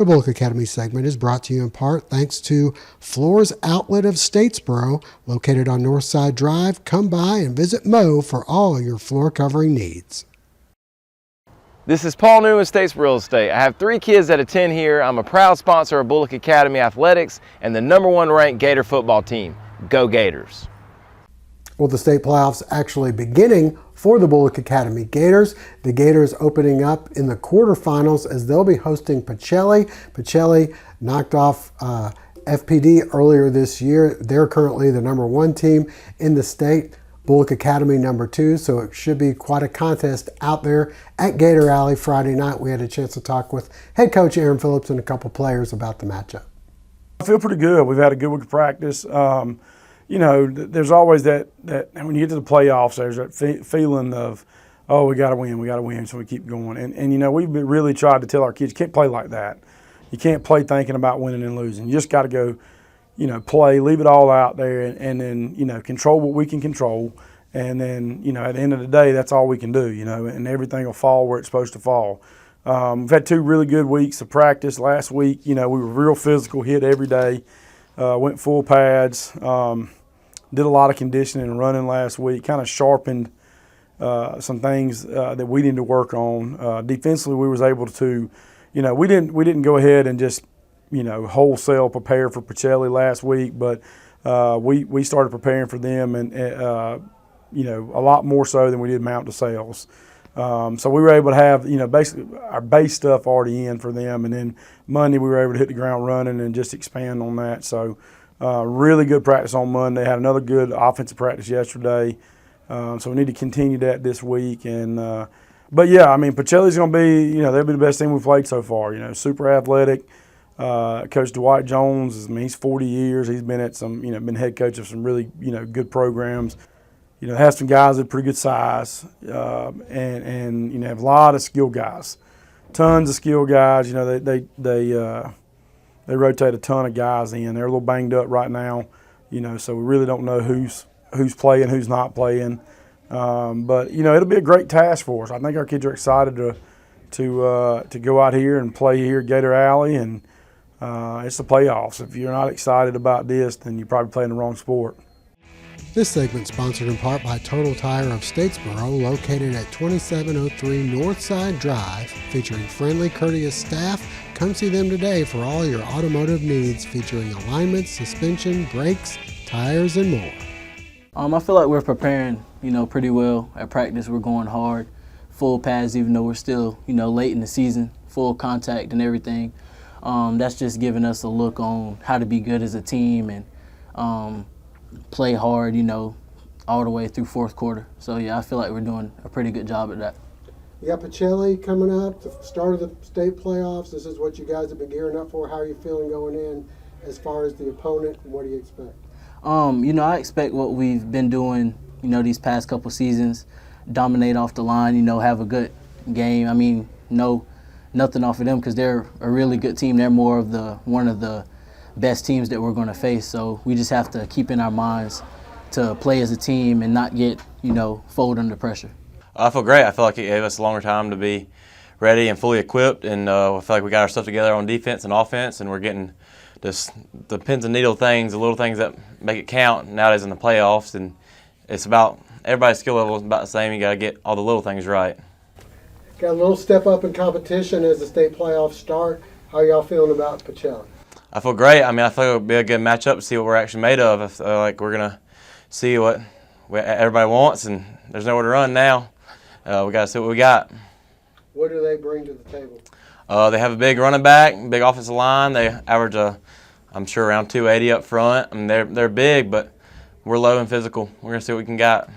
The Bulloch Academy segment is brought to you in part thanks to Floors Outlet of Statesboro, located on Northside Drive. Come by and visit Mo for all your floor covering needs. This is Paul New with States Real Estate. I have 3 kids that attend here. I'm a proud sponsor of Bulloch Academy Athletics and the #1 ranked Gator football team. Go Gators! Well, the state playoffs actually beginning for the Bulloch Academy Gators. The Gators opening up in the quarterfinals as they'll be hosting Pacelli. Pacelli knocked off FPD earlier this year. They're currently the #1 team in the state. Bulloch Academy #2, so it should be quite a contest out there at Gator Alley Friday night. We had a chance to talk with head coach Aaron Phillips and a couple players about the matchup. I feel pretty good. We've had a good week of practice. You know, there's always that when you get to the playoffs, there's that feeling of, oh, we got to win, so we keep going. And you know, we've really tried to tell our kids, you can't play like that. You can't play thinking about winning and losing. You just got to go, you know, play, leave it all out there, and then, you know, control what we can control. And then, you know, at the end of the day, that's all we can do, you know, and everything will fall where it's supposed to fall. We've had 2 really good weeks of practice. Last week, you know, we were real physical, hit every day, went full pads. Did a lot of conditioning and running last week, kind of sharpened some things that we needed to work on. Defensively, we was able to, you know, we didn't go ahead and just, you know, wholesale prepare for Pacelli last week, but we started preparing for them, and you know, a lot more so than we did Mount DeSales. So we were able to have, you know, basically our base stuff already in for them, and then Monday we were able to hit the ground running and just expand on that. So really good practice on Monday. Had another good offensive practice yesterday. So we need to continue that this week. And but yeah, I mean, Pacelli's going to be, you know, they'll be the best team we've played so far. You know, super athletic. Coach Dwight Jones, I mean, he's 40 years. He's been at some, you know, been head coach of some really, you know, good programs. You know, has some guys at pretty good size, and you know, have a lot of skill guys, tons of skill guys. You know, they rotate a ton of guys in. They're a little banged up right now, you know, so we really don't know who's playing, who's not playing. But you know, it'll be a great task for us. I think our kids are excited to go out here and play here at Gator Alley, and it's the playoffs. If you're not excited about this, then you're probably playing the wrong sport. This segment sponsored in part by Total Tire of Statesboro, located at 2703 Northside Drive, featuring friendly, courteous staff. Come see them today for all your automotive needs, featuring alignments, suspension, brakes, tires, and more. I feel like we're preparing, you know, pretty well. At practice, we're going hard, full pads, even though we're still, you know, late in the season, full contact and everything. That's just giving us a look on how to be good as a team and play hard, you know, all the way through fourth quarter. So, yeah, I feel like we're doing a pretty good job at that. You got Pacelli coming up, the start of the state playoffs. This is what you guys have been gearing up for. How are you feeling going in as far as the opponent, and what do you expect? You know, I expect what we've been doing, you know, these past couple seasons, dominate off the line, you know, have a good game. I mean, no, nothing off of them because they're a really good team. They're more of one of the best teams that we're going to face. So we just have to keep in our minds to play as a team and not get, you know, fold under pressure. I feel great. I feel like it gave us a longer time to be ready and fully equipped, and I feel like we got our stuff together on defense and offense, and we're getting just the pins and needle things, the little things that make it count nowadays in the playoffs. And it's about everybody's skill level is about the same. You got to get all the little things right. Got a little step up in competition as the state playoffs start. How are y'all feeling about Pacelli? I feel great. I mean, I feel it'll be a good matchup to see what we're actually made of. I feel like we're gonna see what everybody wants, and there's nowhere to run now. We got to see what we got. What do they bring to the table? They have a big running back, big offensive line. They average I'm sure around 280 up front. I mean, they're big, but we're low and physical. We're gonna see what we can got.